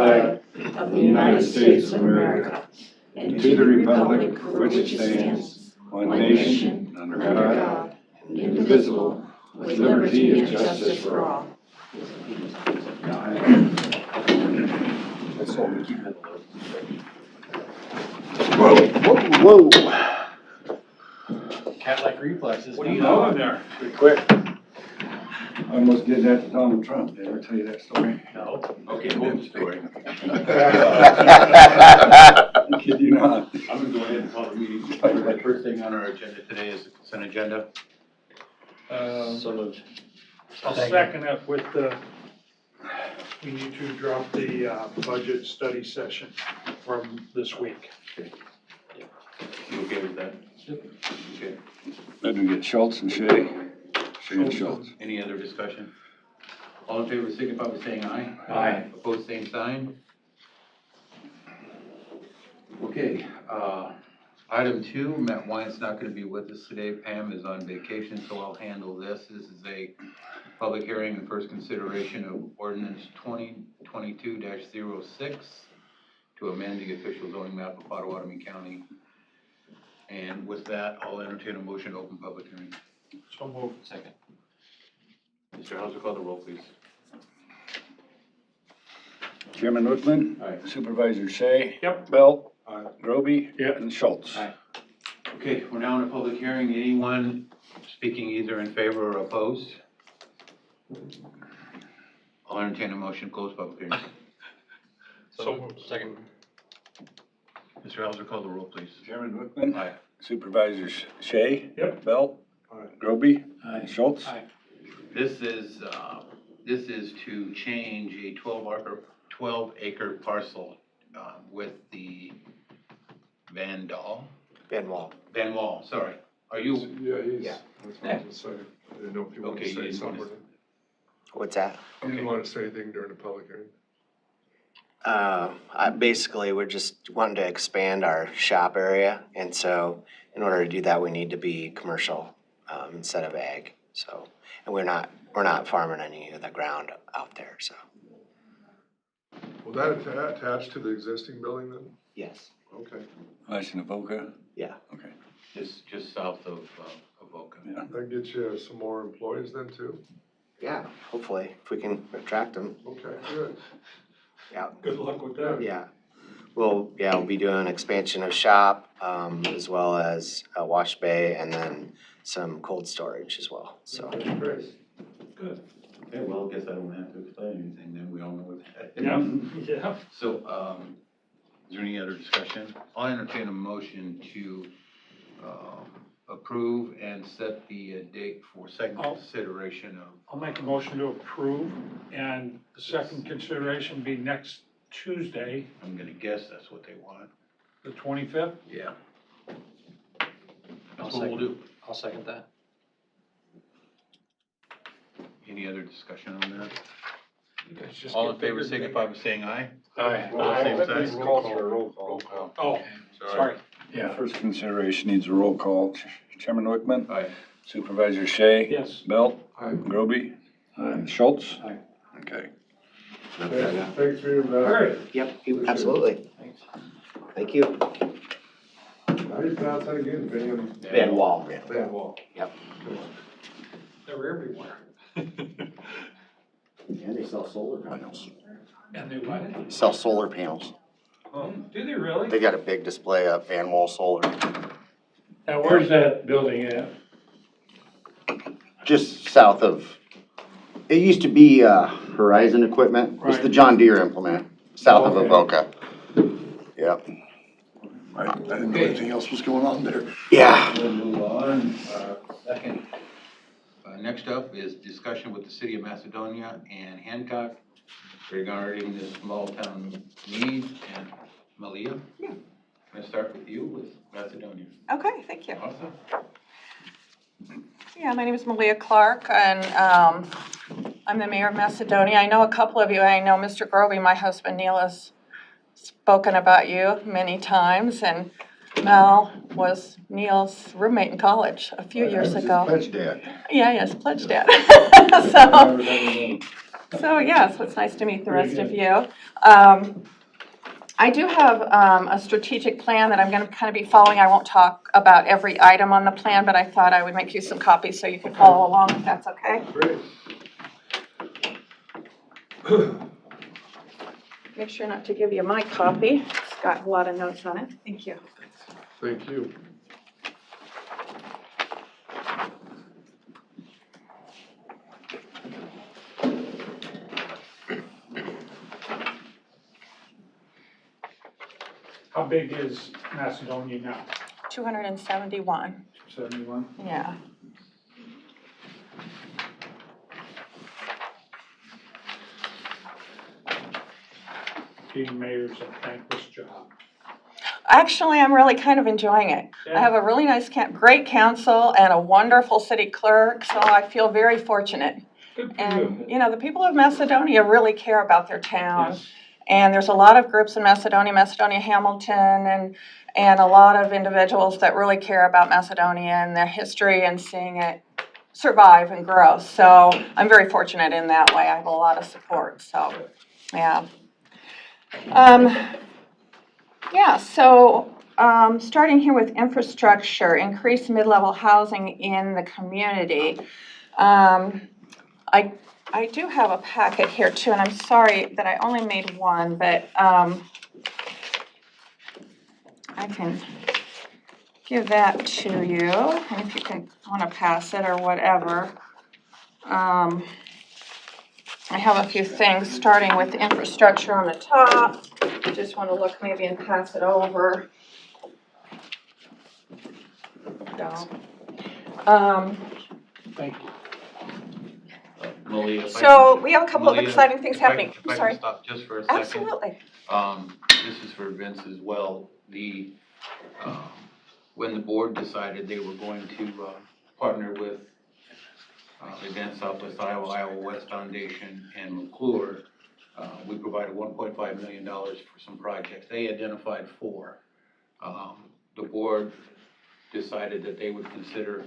flag of the United States of America and to the republic for which it stands, one nation, under God, indivisible, with liberty and justice for all. Whoa. Cat-like reflexes. What are you doing there? Pretty quick. I almost did that to Donald Trump. Did I ever tell you that story? No. Okay, hold the story. I kid you not. I'm gonna go ahead and call the meeting. The first thing on our agenda today is the consent agenda. So moved. I'll second it with the, we need to drop the budget study session from this week. You okay with that? Okay. Then we get Schultz and Shea. Shea and Schultz. Any other discussion? All in favor, signify by saying aye. Aye. Opposed, same sign. Okay, item 2, Matt Wyatt's not gonna be with us today. Pam is on vacation, so I'll handle this. This is a public hearing and first consideration of ordinance 2022-06 to amend the official zoning map of Potawatomi County. And with that, I'll entertain a motion to open public hearing. So moved. Second. Mr. Hauser, call the roll, please. Chairman Wickman. Aye. Supervisor Shea. Yep. Belt. Aye. Groby. Yep. And Schultz. Aye. Okay, we're now in a public hearing. Anyone speaking either in favor or opposed? I'll entertain a motion to close public hearing. So moved. Second. Mr. Hauser, call the roll, please. Chairman Wickman. Aye. Supervisor Shea. Yep. Belt. Aye. Groby. Aye. And Schultz. Aye. This is to change a 12 acre parcel with the Van Wall, sorry. Are you, Yeah, he's, Yeah. that's what I was gonna say. I didn't know if you wanted Okay, to you say didn't wanna something. What's that? You didn't want to say anything during the public hearing? Basically, we're just wanting to expand our shop area, and so in order to do that, we need to be commercial instead of ag. So, and we're not farming any of the ground out there. So, Will that attach to the existing building then? yes, Okay. Nice in Avoca. yeah. Okay. just south of Avoca? Yeah. That gets you some more employees then too? Yeah, hopefully, if we can attract them. Okay, good. Yeah, Good luck with that. yeah. We'll be doing expansion of shop, as well as a wash bay, and then some cold storage as well, so. That's great. Good. Okay, well, I guess I don't have to explain anything then, we all know what that is. Yeah, yeah. So, is there any other discussion? I'll entertain a motion to approve and set the date for second Oh. consideration of. I'll make a motion to approve, and the second consideration be next Tuesday, I'm gonna guess that's what they want. the 25th. Yeah. That's what we'll do. I'll second that. Any other discussion on that? You guys just All get in favor, bigger and signify by saying aye. Aye. All same sign? Roll call. Oh, sorry. Yeah. First consideration needs a roll call. Chairman Wickman. Aye. Supervisor Shea. Yes. Belt. Aye. Groby. And Schultz. Aye. Okay. Thanks for your All investment. right. Yep, absolutely. Thanks. Thank you. How do you pronounce that again? Van Wall. Van Wall. Yep. They're everywhere. And they sell solar panels. And they what? Sell solar panels. Oh, do they really? They got a big display of Van Wall Solar. Now, where's that building at? Just south of, it used to be Horizon Equipment. It's the Right. John Deere implement, south of Okay. Avoca. Yep. I didn't know anything else was going on there. Yeah. We'll move on. Second, next up is discussion with the city of Macedonia and Hancock regarding the small town needs. And Malia? Yeah. I'm gonna start with you with Macedonia. Okay, thank you. Awesome. Yeah, my name is Malia Clark, and I'm the mayor of Macedonia. I know a couple of you. I know Mr. Groby, my husband Neil, has spoken about you many times, and Mel was Neil's roommate in college a few years ago. Pledge dad. Yeah, yes, pledged dad. So, So, yes, it's nice to meet the Very rest of good. you. I do have a strategic plan that I'm going to kind of be following. I won't talk about every item on the plan, but I thought I would make you some copies so you could follow along if that's okay. Great. Make sure not to give you my copy. It's got a lot of notes on it. Thank you. Thank you. How big is Macedonia now? 271, 71? yeah. Being mayor's a thankless job. Actually, I'm really kind of enjoying it. I have a really nice, great council and a wonderful city clerk, so I feel very fortunate. Good for And, you. you know, the people of Macedonia really care about their town. Yes. And there's a lot of groups in Macedonia, Hamilton, and a lot of individuals that really care about Macedonia and their history and seeing it survive and grow. So I'm very fortunate in that way. I have a lot of support, so, yeah. Starting here with infrastructure, increase mid-level housing in the community. I do have a packet here too, and I'm sorry that I only made one, but I can give that to you, and if you want to pass it or whatever. I have a few things, starting with infrastructure on the top. I just want to look maybe and pass it over. Thank you. Malia, if I So can- we have a couple of Malia, exciting things if I- happening. If I Sorry. can stop just for a second. Absolutely. This is for Vince as well. When the board decided they were going to partner with Advanced Southwest Iowa, Iowa West Foundation, and McClure, we provided $1.5 million for some projects. They identified 4. The board decided that they would consider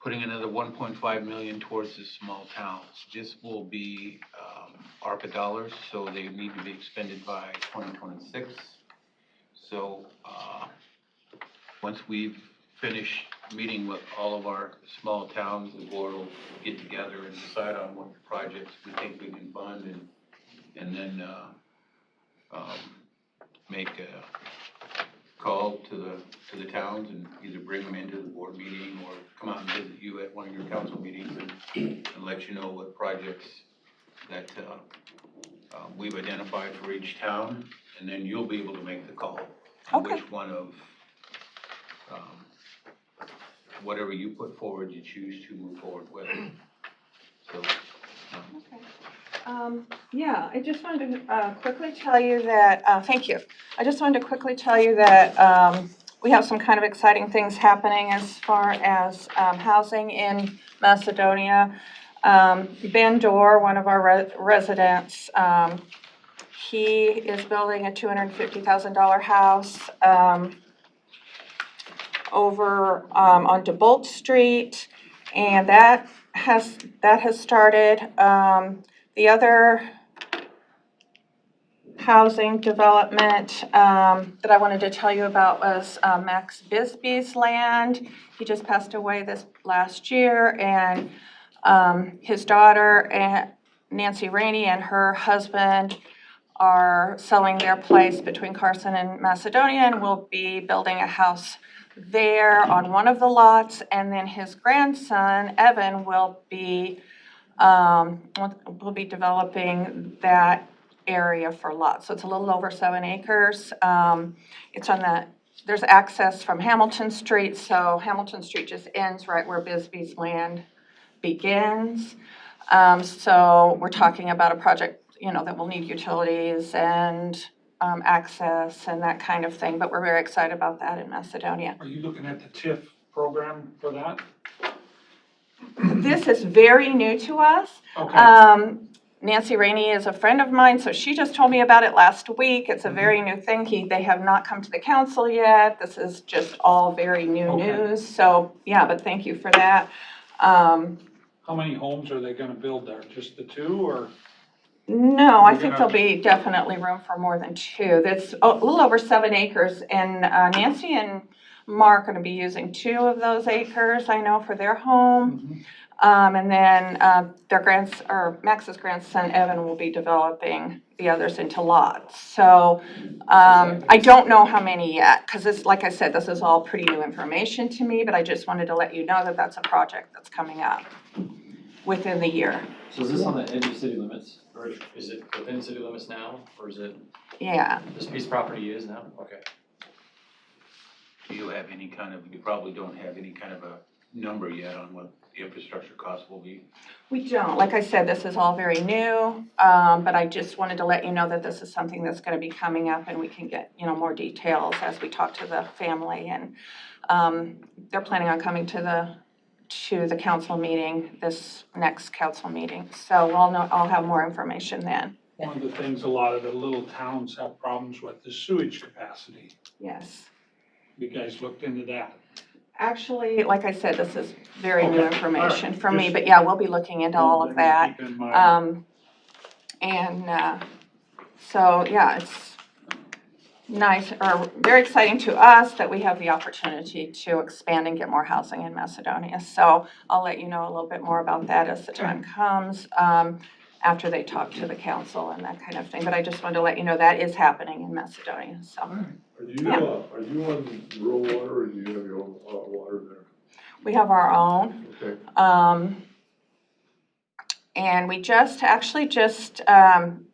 putting another 1.5 million towards this small town. This will be ARPA dollars, so they need to be expended by 2026. So once we've finished meeting with all of our small towns, the board will get together and decide on what projects we think we can fund, and then make a call to the towns and either bring them into the board meeting or come out and visit you at one of your council meetings and let you know what projects that we've identified for each town, and then you'll be able to make the call on Okay. which one of whatever you put forward you choose to move forward with. So, I just wanted to quickly tell you that, thank you. I just wanted to quickly tell you that we have some kind of exciting things happening as far as housing in Macedonia. Ben Dorr, one of our residents, he is building a $250,000 house over on DeBolt Street, and that has started. The other housing development that I wanted to tell you about was Max Bisbee's land. He just passed away this last year, and his daughter, Nancy Rainey, and her husband are selling their place between Carson and Macedonia, and will be building a house there on one of the lots, and then his grandson, Evan, will be developing that area for lots. So it's a little over 7 acres. It's on there's access from Hamilton Street, so Hamilton Street just ends right where Bisbee's land begins. So we're talking about a project, that will need utilities and access and that kind of thing, but we're very excited about that in Macedonia. Are you looking at the TIF program for that? This is very new to us. Okay. Nancy Rainey is a friend of mine, so she just told me about it last week. It's a very new thing. They have not come to the council yet. This is just all very new Okay. news. So, yeah, but thank you for that. How many homes are they gonna build there? Just the two or? No, I We're think gonna- there'll be definitely room for more than two. That's a little over 7 acres, and Nancy and Mark are gonna be using 2 of those acres, I know, for their home. And then Max's grandson Evan will be developing the others into lots. So I don't know how many yet, because this, like I said, this is all pretty new information to me, but I just wanted to let you know that that's a project that's coming up within the year. So is this on the edge of city limits, or is it within city limits now, or is it, Yeah. this piece of property is now? Okay. Do you have any kind of, you probably don't have any kind of a number yet on what the infrastructure cost will be? We don't. Like I said, this is all very new, but I just wanted to let you know that this is something that's going to be coming up, and we can get, more details as we talk to the family. And they're planning on coming to the council meeting, this next council meeting. So I'll have more information then. One of the things a lot of the little towns have problems with is sewage capacity. Yes. You guys looked into that? Actually, like I said, this is very new Okay. information All right. for me, Just- but yeah, we'll be looking into all of that. Keep in mind. So, yeah, it's nice, or very exciting to us that we have the opportunity to expand and get more housing in Macedonia. So I'll let you know a little bit more about that as the time comes, after they talk to the council and that kind of thing. But I just wanted to let you know that is happening in Macedonia, so. Are you on rural water or do you have your own water there? We have our own. Okay. And we just kind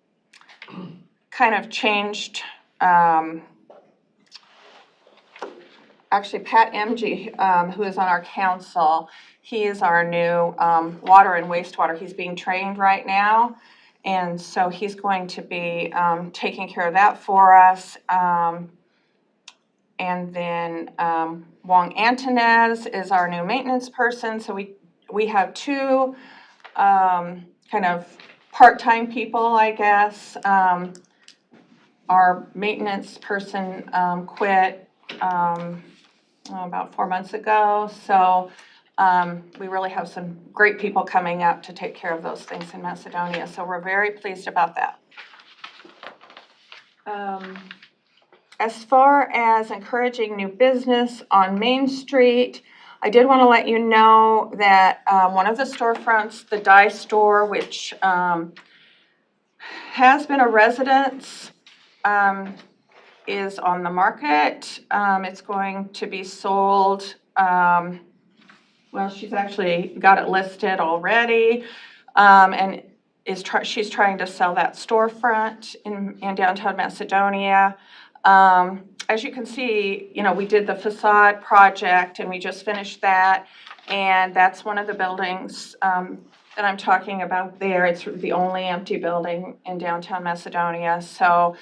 of changed, actually Pat MG, who is on our council, he is our new water and wastewater. He's being trained right now. And so he's going to be taking care of that for us. And then Wong Antonez is our new maintenance person. So we have 2 kind of part-time people, I guess. Our maintenance person quit about 4 months ago. So we really have some great people coming up to take care of those things in Macedonia. So we're very pleased about that. As far as encouraging new business on Main Street, I did want to let you know that one of the storefronts, the dye store, which has been a residence, is on the market. It's going to be sold. Well, she's actually got it listed already, and she's trying to sell that storefront in downtown Macedonia. As you can see, we did the facade project and we just finished that. And that's one of the buildings that I'm talking about there. It's the only empty building in downtown Macedonia. So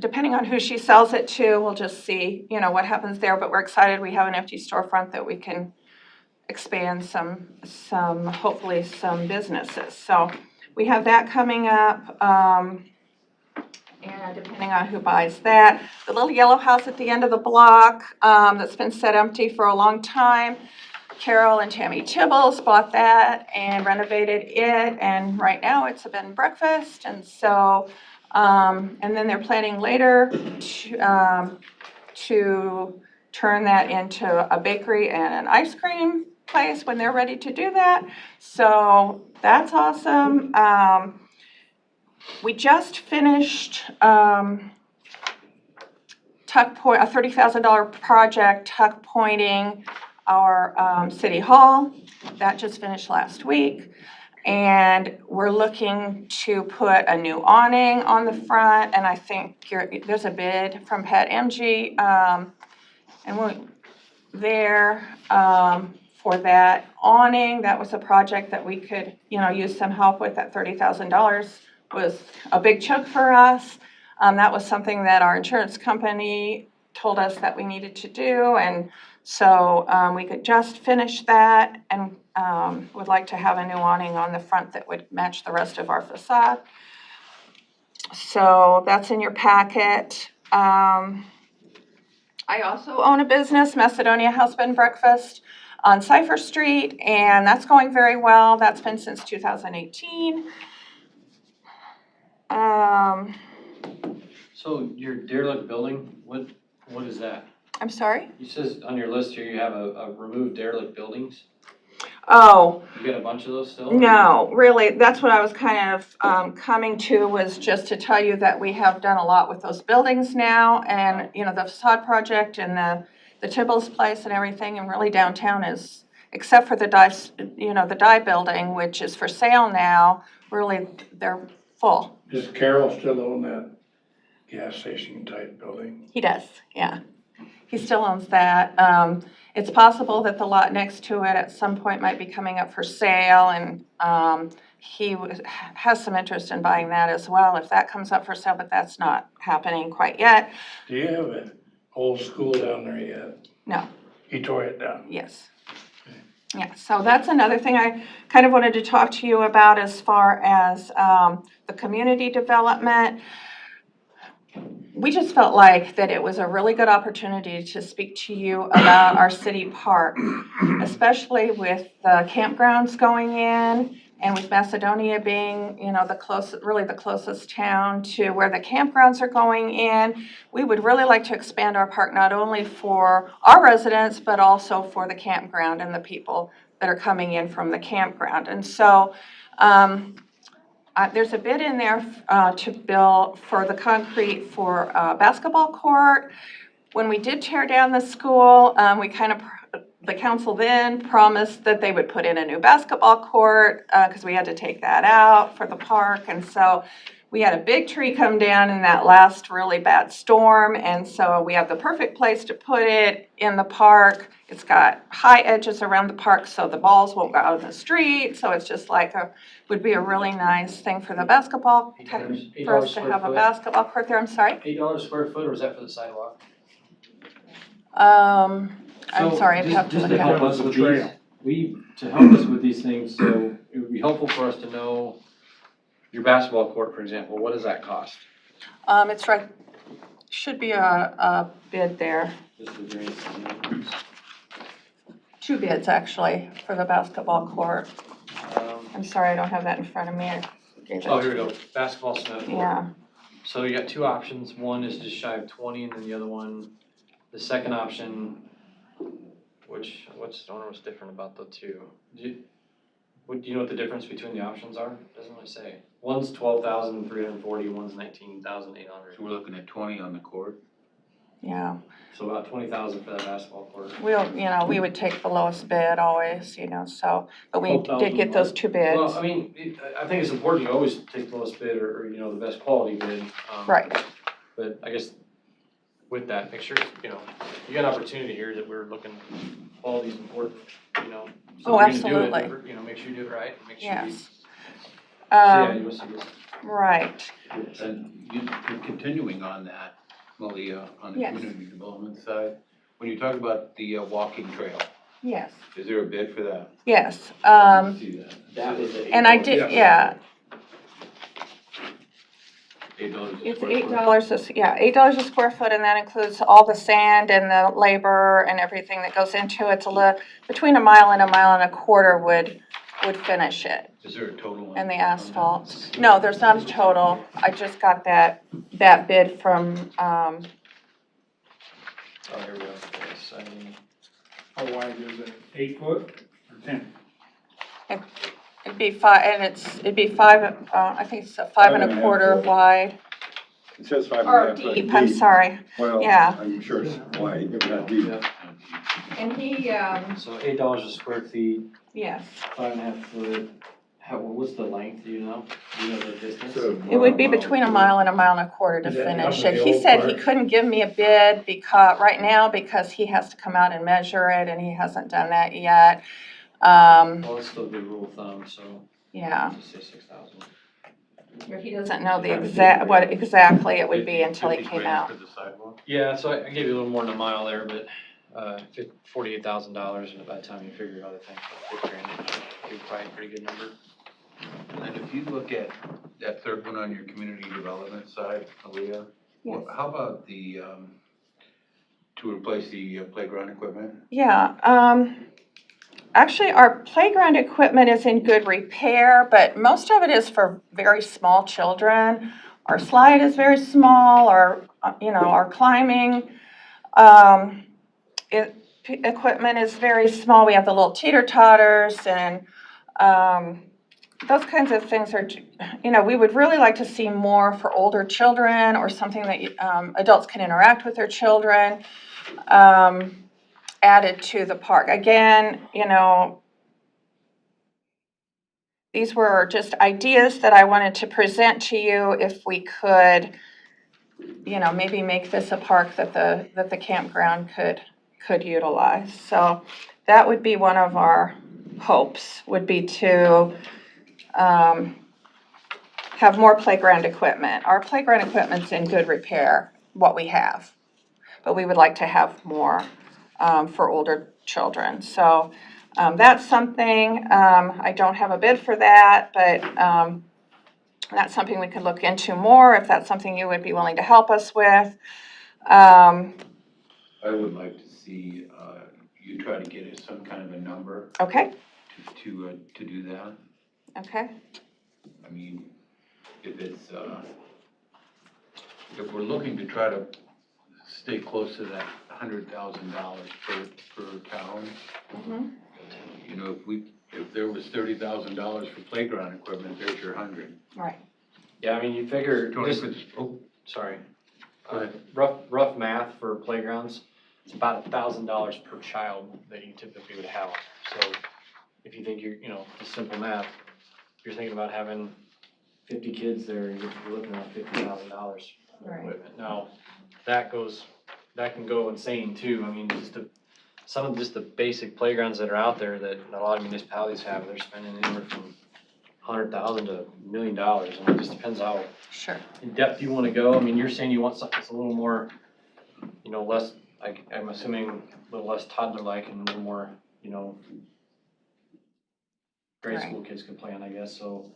depending on who she sells it to, we'll just see, what happens there. But we're excited we have an empty storefront that we can expand hopefully some businesses. So we have that coming up. And depending on who buys that, the little yellow house at the end of the block that's been set empty for a long time, Carol and Tammy Tibbles bought that and renovated it, and right now it's a bed and breakfast. And so, and then they're planning later to turn that into a bakery and an ice cream place when they're ready to do that. So that's awesome. We just finished a $30,000 project tuck pointing our city hall. That just finished last week. And we're looking to put a new awning on the front. And I think there's a bid from Pat MG. And we're there for that awning. That was a project that we could, use some help with. That $30,000 was a big chunk for us. That was something that our insurance company told us that we needed to do, and so we could just finish that, and would like to have a new awning on the front that would match the rest of our facade. So that's in your packet. I also own a business, Macedonia House Bed and Breakfast. on Cipher Street, and that's going very well. That's been since 2018. So your derelict building, what is that? I'm sorry? You says on your list here you have a removed derelict buildings. Oh, You got a bunch of those still? no, really, that's what I was kind of coming to, was just to tell you that we have done a lot with those buildings now, and, you know, the facade project and the Tibbles place and everything, and really downtown is, except for the dye building, which is for sale now, really, they're full. Does Carol still own that gas station type building? He does, yeah. He still owns that. It's possible that the lot next to it at some point might be coming up for sale, and he has some interest in buying that as well if that comes up for sale, but that's not happening quite yet. Do you have an old school down there yet? No. He tore it down. Yes. Yeah, so that's another thing I kind of wanted to talk to you about as far as the community development. We just felt like that it was a really good opportunity to speak to you about our city park, especially with the campgrounds going in and with Macedonia being, you know, really the closest town to where the campgrounds are going in. We would really like to expand our park not only for our residents, but also for the campground and the people that are coming in from the campground. And so, there's a bid in there to build for the concrete for a basketball court. When we did tear down the school, the council then promised that they would put in a new basketball court because we had to take that out for the park. And so we had a big tree come down in that last really bad storm. And so we have the perfect place to put it in the park. It's got high edges around the park so the balls won't go out in the street. So it's just like would be a really nice thing for the basketball, for us to have a basketball court there. I'm sorry? $8 a square foot, or is that for the sidewalk? I'm sorry, I'd have to Just look to at help it. us with these, to help us with these things, so it would be helpful for us to know your basketball court, for example, what does that cost? It's right, should be a bid there. Just the grants. 2 bids actually for the basketball court. Um, I'm sorry, I don't have that in front of me. I gave it Oh, to here we you. go, basketball cement court. Yeah, So you got 2 options, one is just shy of 20, and then the other one, the second option, I wonder what's different about the two. Do you know what the difference between the options are? Doesn't really say. One's 12,340, one's 19,800. So we're looking at 20 on the court. yeah. So about 20,000 for that basketball court. We would take the lowest bid always, so, but we did get those 2 bids. Well, I mean, I think it's important you always take the lowest bid or the best quality bid. Right, But I guess with that, make sure, you got an opportunity here that we're looking, quality's important, So Oh, if you're gonna do absolutely. it, make sure you do it right, and make sure you. yes. So yeah, you must have just. Right, And continuing on that, Malia, on the Yes. community development side, when you talk about the walking trail, yes, is there a bid for that? yes. I didn't see that. That was the And I did, yeah, $8 a it's square foot? $8 a square foot, and that includes all the sand and the labor and everything that goes into it. Between a mile and a quarter would finish it, Is there a total? and the on that? asphalt. No, there's not a total. I just got that bid from, Oh, here we go. Yes, I mean, How wide is it? 8 foot or 10? it'd be 5, and it'd be 5, I think it's 5 and a quarter wide, It says 5 or and a half. deep, I'm sorry. Well, Yeah. I'm sure it's wide, but not deep. yeah. And he, So $8 a square feet, yes, 5.5 foot. What's the length? Do you know? Do you know the distance? it would be between a mile and a quarter to Is that finish up in it. the He old said he park? couldn't give me a bid right now because he has to come out and measure it, and he hasn't done that yet. Well, it's still a good rule of thumb, so Yeah, just say 6,000. but he doesn't know what exactly it would be until he 50 came grand out. for the sidewalk? Yeah, so I gave you a little more than a mile there, but $48,000, and by the time you figure other things, like $50,000, it'd be probably a pretty good number. And if you look at that third one on your community development side, Aaliyah, Yes. how about to replace the playground equipment? Yeah, Actually, our playground equipment is in good repair, but most of it is for very small children. Our slide is very small, our climbing, equipment is very small. We have the little teeter-totters and, those kinds of things are, we would really like to see more for older children or something that, adults can interact with their children, added to the park. Again, these were just ideas that I wanted to present to you if we could, maybe make this a park that the campground could utilize. So that would be one of our hopes, would be to have more playground equipment. Our playground equipment's in good repair, what we have, but we would like to have more for older children. So that's something, I don't have a bid for that, but that's something we could look into more if that's something you would be willing to help us with. I would like to see, you try to get us some kind of a number Okay, to do that. okay, I mean, if it's, if we're looking to try to stay close to that $100,000 per town, mhm, if there was $30,000 for playground equipment, there's your 100. right, Yeah, I mean, you figure, Tony, just, oh, sorry. Go ahead. Rough math for playgrounds, it's about $1,000 per child that you typically would have. So if you think just simple math, you're thinking about having 50 kids there, you're looking at $50,000 for Right. equipment. Now, that can go insane too. I mean, some of just the basic playgrounds that are out there that a lot of municipalities have, they're spending anywhere from $100,000 to $1 million. And it just depends how sure, in depth you want to go. I mean, you're saying you want something that's a little more, less, I'm assuming a little less toddler-like and a little more, grade Right. school kids can play on, I guess. So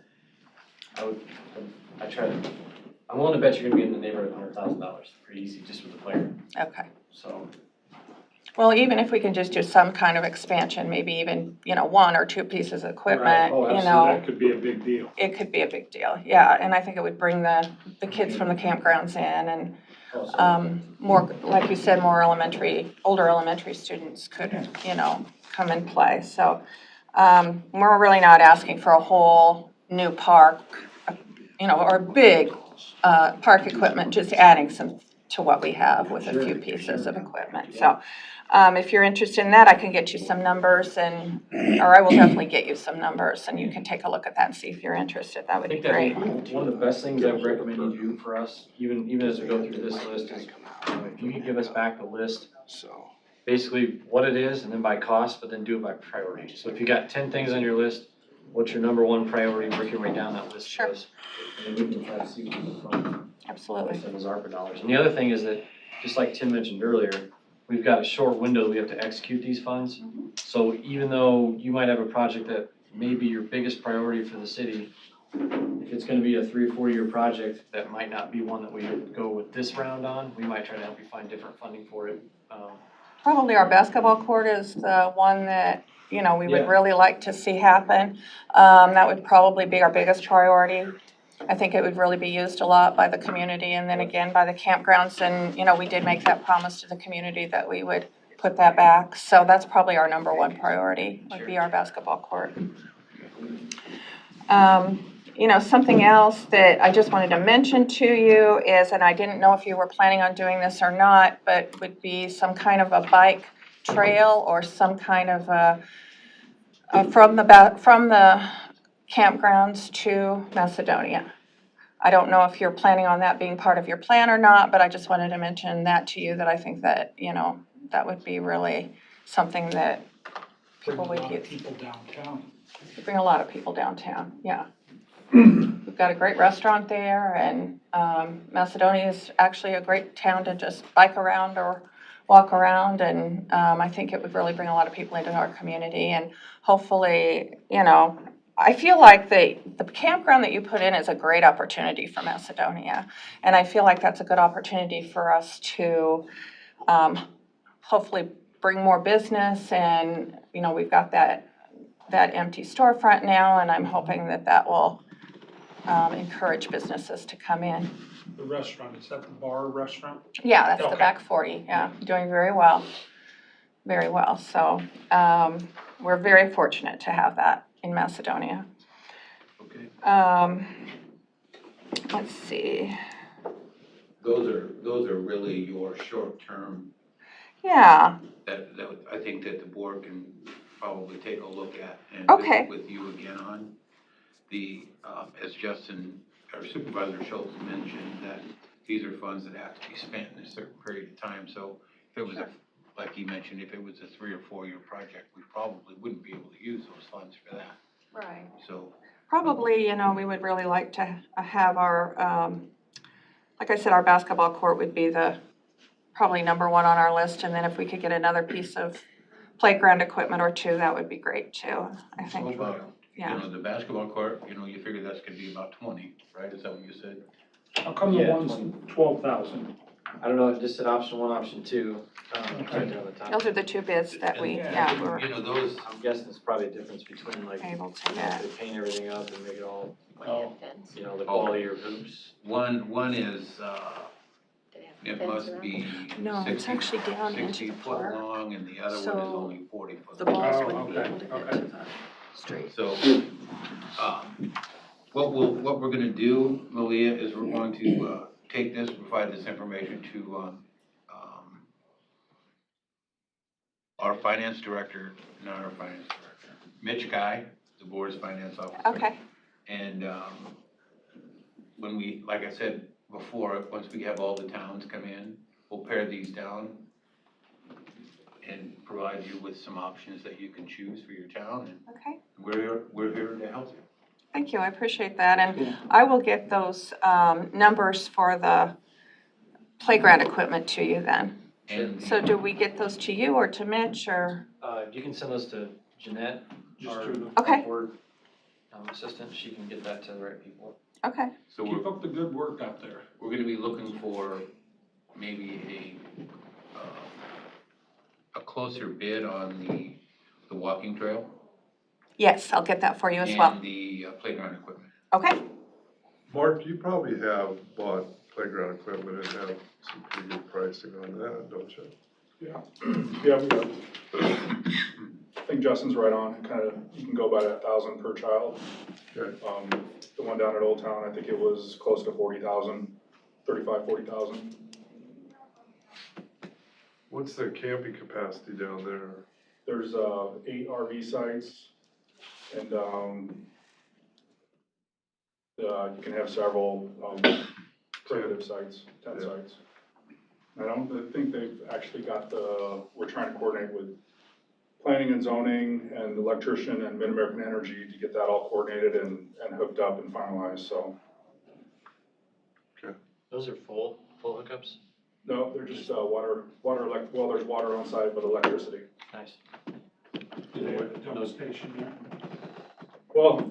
I'm willing to bet you're gonna be in the neighborhood of $100,000, pretty easy, just with the player. okay. So, Well, even if we can just do some kind of expansion, maybe even, one or two pieces of equipment, Oh, That could be a big deal. it could be a big deal, yeah, and I think it would bring the kids from the campgrounds in and, more, like you said, older elementary students could, come and play, so, we're really not asking for a whole new park, or big, park equipment, just adding some to what we have with a few pieces of equipment, so, if you're interested in that, I can get you some numbers or I will definitely get you some numbers and you can take a look at that and see if you're interested. That would be great. one of the best things I would recommend you do for us, even as we go through this list, is if you could give us back the list, basically what it is and then by cost, but then do it by priority. So if you got 10 things on your list, what's your number one priority? Work your way down that list Sure. for us. And then we can try to see what we can fund. Absolutely. Those ARPA dollars. And the other thing is that, just like Tim mentioned earlier, we've got a short window that we have to execute these funds. So even though you might have a project that may be your biggest priority for the city, if it's gonna be a 3 or 4 year project, that might not be one that we would go with this round on. We might try to help you find different funding for it. Probably our basketball court is the one that, we would Yeah. really like to see happen. That would probably be our biggest priority. I think it would really be used a lot by the community and then again by the campgrounds. And, we did make that promise to the community that we would put that back. So that's probably our number one priority, would be our basketball court. Something else that I just wanted to mention to you is, and I didn't know if you were planning on doing this or not, but would be some kind of a bike trail or some kind of from the campgrounds to Macedonia. I don't know if you're planning on that being part of your plan or not, but I just wanted to mention that to you, that I think that, that would be really something that people would use. People downtown. Bring a lot of people downtown, yeah. We've got a great restaurant there, and Macedonia is actually a great town to just bike around or walk around, and I think it would really bring a lot of people into our community, and hopefully, I feel like the campground that you put in is a great opportunity for Macedonia, and I feel like that's a good opportunity for us to hopefully bring more business, and, we've got that that empty storefront now, and I'm hoping that that will encourage businesses to come in. The restaurant, is that the bar restaurant? Yeah, that's the Okay. back 40, yeah, doing very well, very well. So we're very fortunate to have that in Macedonia. Okay. Let's see, Those are really your short-term yeah, that I think that the board can probably take a look at and Okay. visit with you again on. The, as Justin, or Supervisor Schultz mentioned, that these are funds that have to be spent in a certain period of time. So if it was, like he mentioned, if it was a 3 or 4 year project, we probably wouldn't be able to use those funds for that. right. So, Probably, we would really like to have our, like I said, our basketball court would be the probably number one on our list. And then if we could get another piece of playground equipment or two, that would be great too, I how think. about, Yeah. the basketball court, you figure that's gonna be about 20, right? Is that what you said? How come the Yeah, one's 12,000? I don't know, it just said option 1, option 2, right there on the top. Those are the two bids that we, And, we're those, I'm guessing it's probably a difference between like, able to if get. they paint everything up and make it all, Oh, the quality of hoops. one is, it must be No, it's 60 actually down into 60 the foot park. long, and the other one is So only 40 foot The long. balls Oh, wouldn't be okay, able to get okay. to the street. So, what we're gonna do, Malia, is we're going to, take this, provide this information to, our finance director, not our finance director, Mitch Guy, the board's finance officer. Okay, And, when we, like I said before, once we have all the towns come in, we'll pare these down and provide you with some options that you can choose for your town, and okay. we're here to help you. Thank you, I appreciate that. And I will get those numbers for the playground equipment to you then. And So do we get those to you or to Mitch or? You can send those to Jeanette, Just our to the- Okay. board assistant, she can get that to the right people. Okay, so Keep up the good work out there. we're gonna be looking for maybe a closer bid on the walking trail yes, I'll get that for you as well. and the playground equipment. Okay, Mark, you probably have bought playground equipment and have some pretty good pricing on that, don't you? Yeah, yeah, we got, I think Justin's right on, you can go by that 1,000 per child. Okay. The one down at Old Town, I think it was close to 40,000, 40,000. What's the camping capacity down there? There's 8 RV sites, and you can have several primitive sites, tent Yeah. sites. I don't think they've actually got we're trying to coordinate with planning and zoning and the electrician and Mid-American Energy to get that all coordinated and hooked up and finalized, so. Those are full hookups? No, they're just water, well, there's water on site, but electricity. Nice. Do they have a dump station there? Well,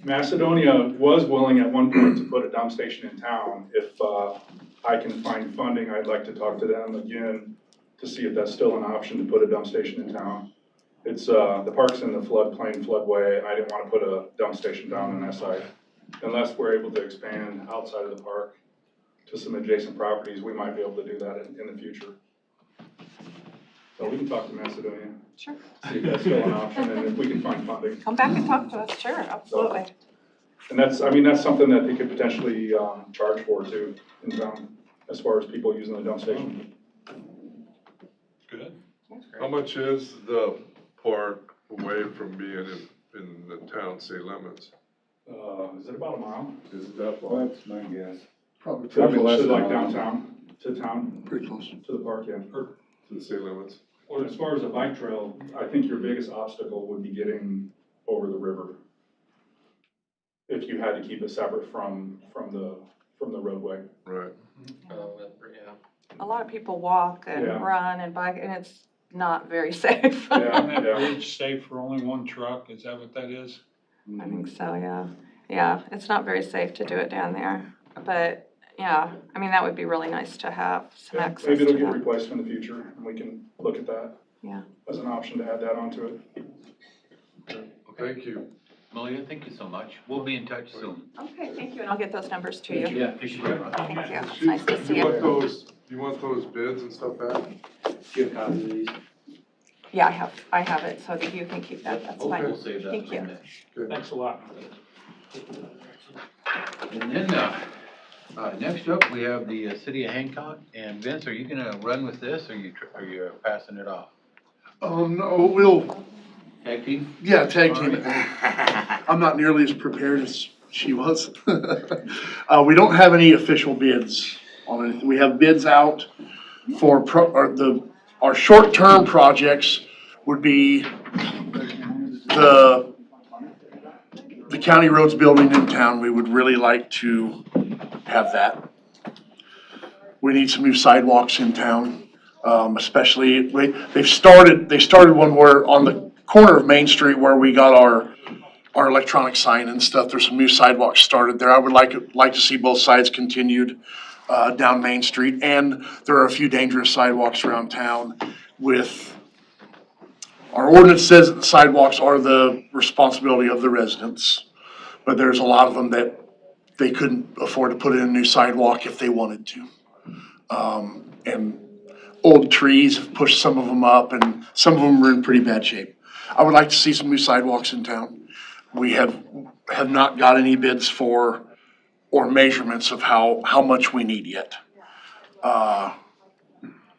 Macedonia was willing at one point to put a dump station in town. If I can find funding, I'd like to talk to them again to see if that's still an option to put a dump station in town. It's, the park's in the floodplain, floodway, and I didn't want to put a dump station down on that side. Unless we're able to expand outside of the park to some adjacent properties, we might be able to do that in the future. So we can talk to Macedonia, sure. see if that's still an option and if we can find funding. Come back and talk to us, sure, absolutely. And that's something that they could potentially charge for too in town, as far as people using the dump station. Good. How much is the park away from being in the town city limits? Is it about a mile? Is it that far? That's my guess. Probably less to than like a mile. downtown, to town, Pretty close. to the park, yeah. To the city limits? Well, as far as a bike trail, I think your biggest obstacle would be getting over the river. If you had to keep it separate from the roadway. Right. Yeah. A lot of people walk and Yeah. run and bike, and it's not very safe. Yeah. Isn't that bridge safe for only one truck? Is that what that is? I think so, yeah. Yeah, it's not very safe to do it down there, but, yeah, I mean, that would be really nice to have some Yeah, access maybe to it'll get that. replaced in the future, and we can look at that. Yeah. As an option to add that onto it. Thank you. Malia, thank you so much. We'll be in touch soon. Okay, thank you, and I'll get those numbers to you. Yeah, appreciate it. Thank you. It's nice to see You want you. those bids and stuff back? Do you have copies of these? Yeah, I have it, so that you can keep that, that's Okay, fine. we'll save that. Thank you. Thanks a lot. And then, next up, we have the city of Hancock. And Vince, are you gonna run with this, or are you passing it off? No, we'll, Tag team? yeah, tag team All it. I'm not nearly as prepared as she was. We don't have any official bids on anything. We have bids out for our short-term projects would be the county roads building in town. We would really like to have that. We need some new sidewalks in town, especially, they started one where on the corner of Main Street where we got our electronic sign and stuff. There's some new sidewalks started there. I would like to see both sides continued, down Main Street. And there are a few dangerous sidewalks around town with, our ordinance says that the sidewalks are the responsibility of the residents. But there's a lot of them that they couldn't afford to put in a new sidewalk if they wanted to. And old trees have pushed some of them up and some of them are in pretty bad shape. I would like to see some new sidewalks in town. We have not got any bids for, or measurements of how much we need yet.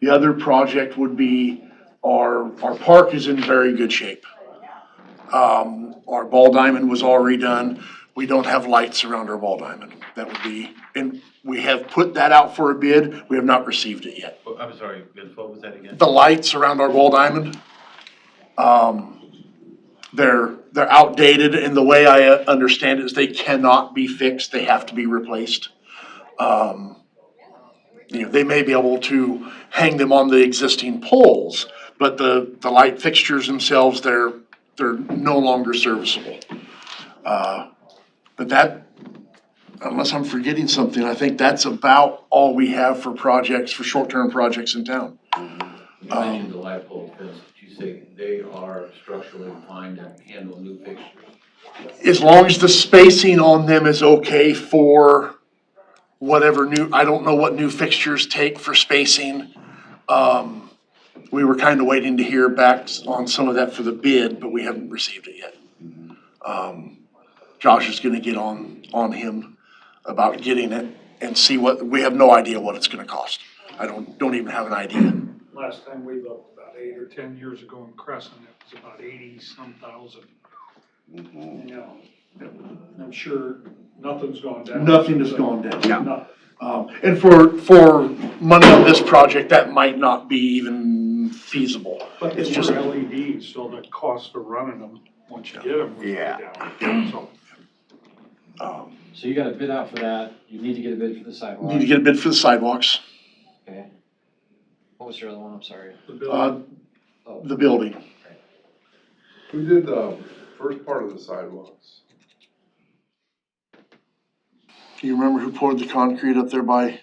The other project would be our park is in very good shape. Our ball diamond was all redone. We don't have lights around our ball diamond. That would be, and we have put that out for a bid. We have not received it yet. Oh, I'm sorry, Vince, what was that again? The lights around our ball diamond, they're outdated, and the way I understand it is they cannot be fixed. They have to be replaced. They may be able to hang them on the existing poles, but the light fixtures themselves, they're no longer serviceable. But that, unless I'm forgetting something, I think that's about all we have for projects, for short-term projects in town. You mentioned the light pole fence. Did you say they are structurally fine to handle new fixtures? As long as the spacing on them is okay for whatever new, I don't know what new fixtures take for spacing. We were kind of waiting to hear back on some of that for the bid, but we haven't received it yet. Josh is gonna get on him about getting it and see we have no idea what it's gonna cost. I don't even have an idea. Last time we looked, about 8 or 10 years ago in Crescent, it was about 80-some thousand. You know, I'm sure nothing's gone down. Nothing has gone down. Nothing. And for money on this project, that might not be even feasible. But they It's were just, LEDs, so the cost of running them, once you get them, was way down. So, So you got a bid out for that, you need to get a bid for the sidewalk. need to get a bid for the sidewalks, Okay. What was your other one, I'm sorry? the building, the building. Who did the first part of the sidewalks? Do you remember who poured the concrete up there by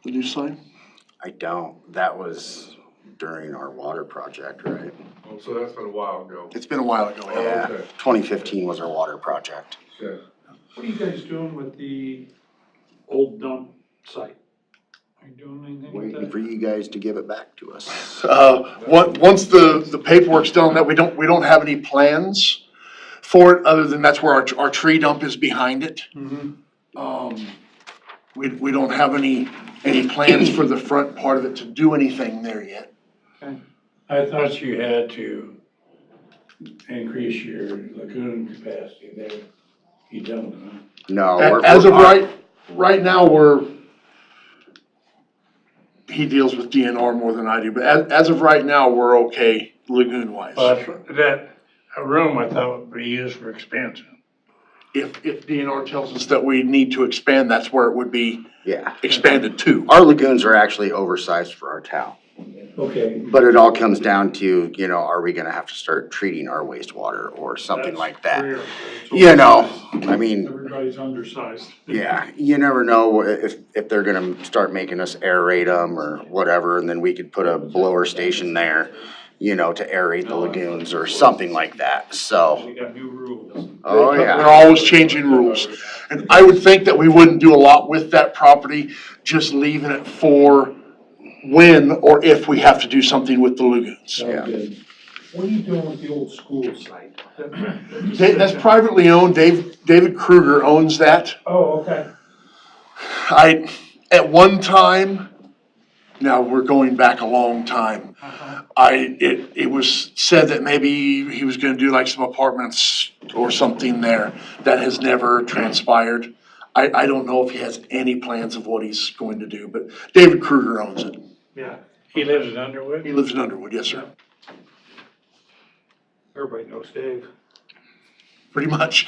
the new sign? I don't. That was during our water project, right? Oh, so that's been a while ago. It's been a while ago, yeah. Yeah, okay. 2015 was our water project. Okay. what are you guys doing with the old dump site? Are you doing anything with Waiting that? for you guys to give it back to us. Once the paperwork's done, that we don't have any plans for it, other than that's where our tree dump is behind it. Mhm. We don't have any plans for the front part of it to do anything there yet. I thought you had to increase your lagoon capacity there. You don't, huh? No. As of right now, he deals with DNR more than I do, but as of right now, we're okay lagoon wise. But that room I thought would be used for expansion. If DNR tells us that we need to expand, that's where it would be Yeah. expanded to. Our lagoons are actually oversized for our town. Okay, But it all comes down to, are we gonna have to start treating our wastewater or something That's like that? rare. I mean, Everybody's undersized. yeah, you never know if they're gonna start making us aerate them or whatever, and then we could put a blower station there to aerate the lagoons or something like that, so. We got new rules. Oh, They're yeah. always changing rules. And I would think that we wouldn't do a lot with that property, just leaving it for when or if we have to do something with the lagoons. Yeah. Good. What are you doing with the old school site? That's privately owned. David Kruger owns that. Oh, okay. At one time, now we're going back a long time, it was said that maybe he was gonna do like some apartments or something there. That has never transpired. I don't know if he has any plans of what he's going to do, but David Kruger owns it. Yeah. He lives in Underwood? He lives in Underwood, yes, sir, Everybody knows Dave. pretty much.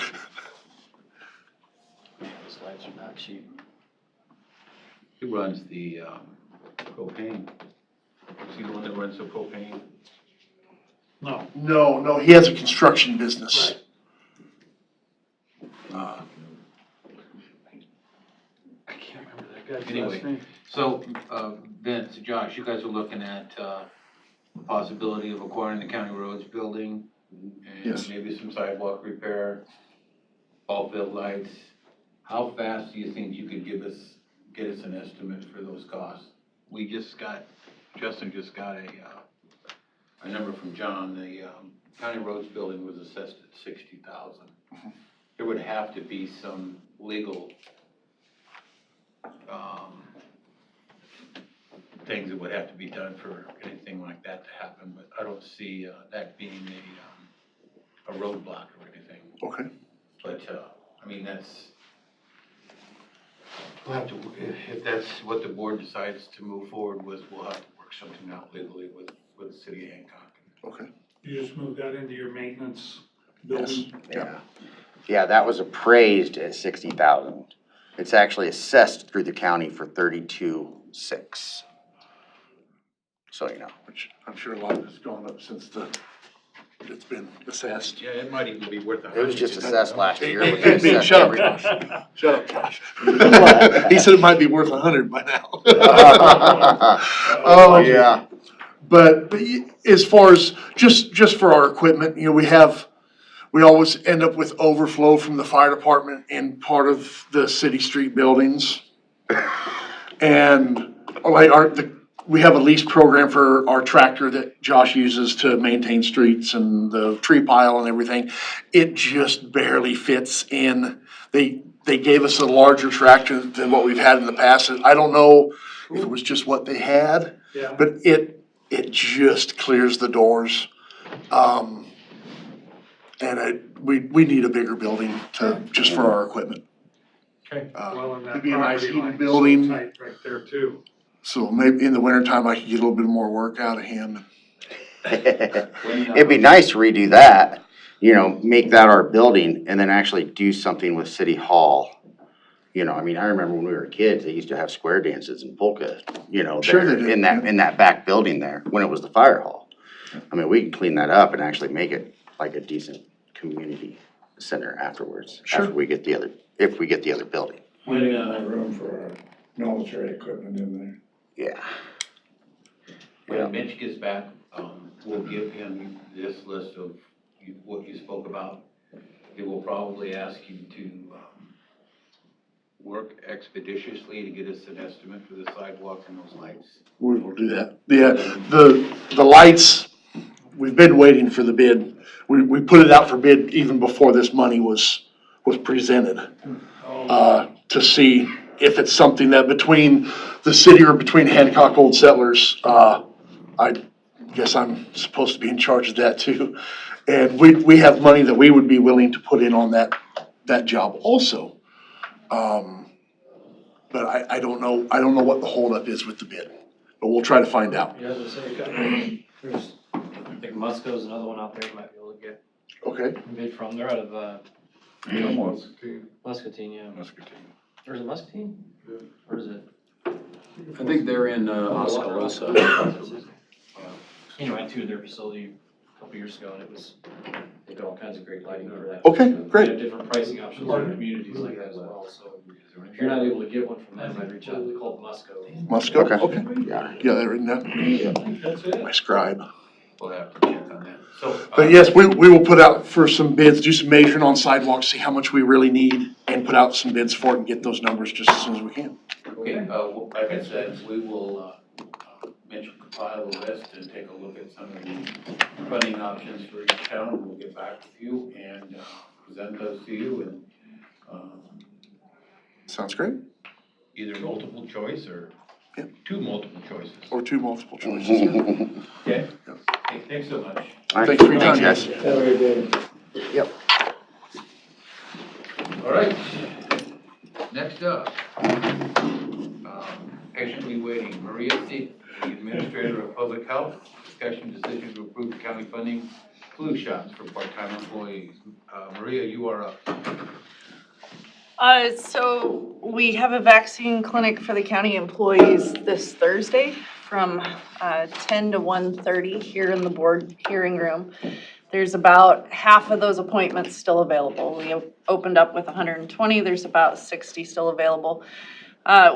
Those lights are not cheap. Who runs the propane? Is he the one that runs the propane? No. No, he has a construction business. I can't remember that guy's Anyway. last name. So, Vince, Josh, you guys are looking at the possibility of acquiring the county roads building and Yes. maybe some sidewalk repair, ball field lights. How fast do you think you could get us an estimate for those costs? Justin just got a number from John. The county roads building was assessed at $60,000. There would have to be some legal things that would have to be done for anything like that to happen, but I don't see that being a roadblock or anything. Okay. But, we'll have to, if that's what the board decides to move forward with, we'll have to work something out legally with the city of Hancock. Okay. You just moved that into your maintenance Yes. building? Yeah. Yeah, that was appraised at 60,000. It's actually assessed through the county for 32,600. So, Which I'm sure a lot of it's gone up since it's been assessed. Yeah, it might even be worth it was just assessed last year. Hey, It was hey, assessed shut up, every- Josh. Shut up, Josh. He said it might be worth 100 by now. Oh, yeah. But as far as, just for our equipment, we always end up with overflow from the fire department in part of the city street buildings. And like we have a lease program for our tractor that Josh uses to maintain streets and the tree pile and everything. It just barely fits in. They gave us a larger tractor than what we've had in the past. I don't know if it was just what they had, Yeah. but it just clears the doors. And we need a bigger building just for our equipment. Okay. Well, and that It'd be a nice property heated line's so building. tight right there too. So maybe in the wintertime, I could get a little bit more work out of him. It'd be nice to redo that, make that our building and then actually do something with City Hall. I remember when we were kids, they used to have square dances and polka, Sure there they did, in that back building there, when it was the fire hall. We can clean that up and actually make it like a decent community center afterwards. Sure. If we get the other building. We didn't have room for our military equipment in there. Yeah. When Mitch gets back, we'll give him this list of what you spoke about. He will probably ask you to work expeditiously to get us an estimate for the sidewalk and those lights. We will do that. Yeah, the lights, we've been waiting for the bid. We put it out for bid even before this money was presented. To see if it's something that between the city or between Hancock Old Settlers, I guess I'm supposed to be in charge of that too. And we have money that we would be willing to put in on that job also. But I don't know what the holdup is with the bid, but we'll try to find out. Yeah, as I say, there's, I think Musco's another one out there you might be able to get Okay. a bid from. They're out of, Muscatine. Muscatine, yeah. Or is it Muscatine? Yeah. Or is it? I think they're in Oskaloosa. Anyway, I went to their facility a couple years ago and they got all kinds of great lighting for that. Okay, great. They have different pricing options in communities like that as well, so if you're not able to get one from them, I'd reach out to Musco. Musco, Okay. okay. Yeah. Yeah, they're in that. That's it. My scribe. we'll have to check on that. So. But yes, we will put out for some bids, do some measuring on sidewalks, see how much we really need, and put out some bids for it and get those numbers just as soon as we can. Okay, like I said, we will, compile the list and take a look at some of the funding options for each town. We'll get back with you and, present those to you and, Sounds great. either multiple choice or Yeah. two multiple choices. Or two multiple choices. Okay? Okay, thanks so much. All right, thanks for your time, Thanks, guys. Very good. Yep. All right, next up, patiently waiting, Maria C., the Administrator of Public Health, discussion decision to approve county funding flu shots for part-time employees. Maria, you are up. So we have a vaccine clinic for the county employees this Thursday from 10 to 1:30 here in the board hearing room. There's about half of those appointments still available. We opened up with 120, there's about 60 still available.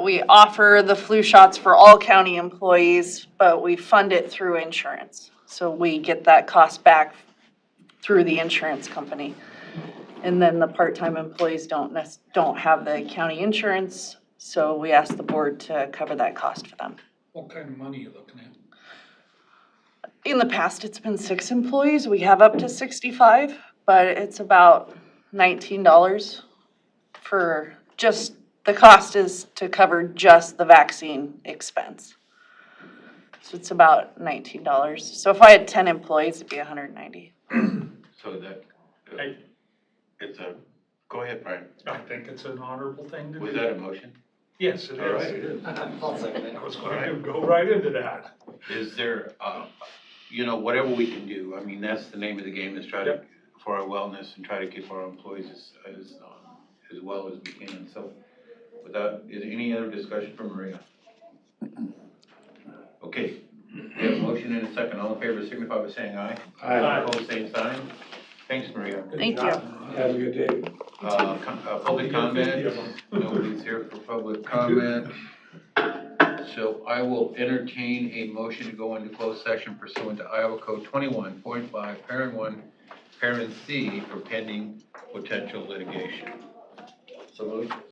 We offer the flu shots for all county employees, but we fund it through insurance. So we get that cost back through the insurance company. And then the part-time employees don't have the county insurance, so we ask the board to cover that cost for them. What kind of money are you looking at? In the past, it's been 6 employees. We have up to 65, but it's about $19 for just, the cost is to cover just the vaccine expense. So it's about $19. So if I had 10 employees, it'd be $190. So that, Hey. it's a, go ahead, Brian. I think it's an honorable thing to do. Was that a motion? Yes, it is. All right. It is. I'll second it. I was going to go right into that. Is there, whatever we can do, I mean, that's the name of the game, is try to, Yep. for our wellness and try to keep our employees as well as we can. So without, is there any other discussion from Maria? Okay, we have a motion and a second. All in favor signify by saying aye. Aye. Opposed, same sign. Thanks, Maria. Thank you. Have a good day. Public comment, nobody's here for public comment. So I will entertain a motion to go into closed session pursuant to Iowa Code 21.5, parent 1, parent C, for pending potential litigation. So moved.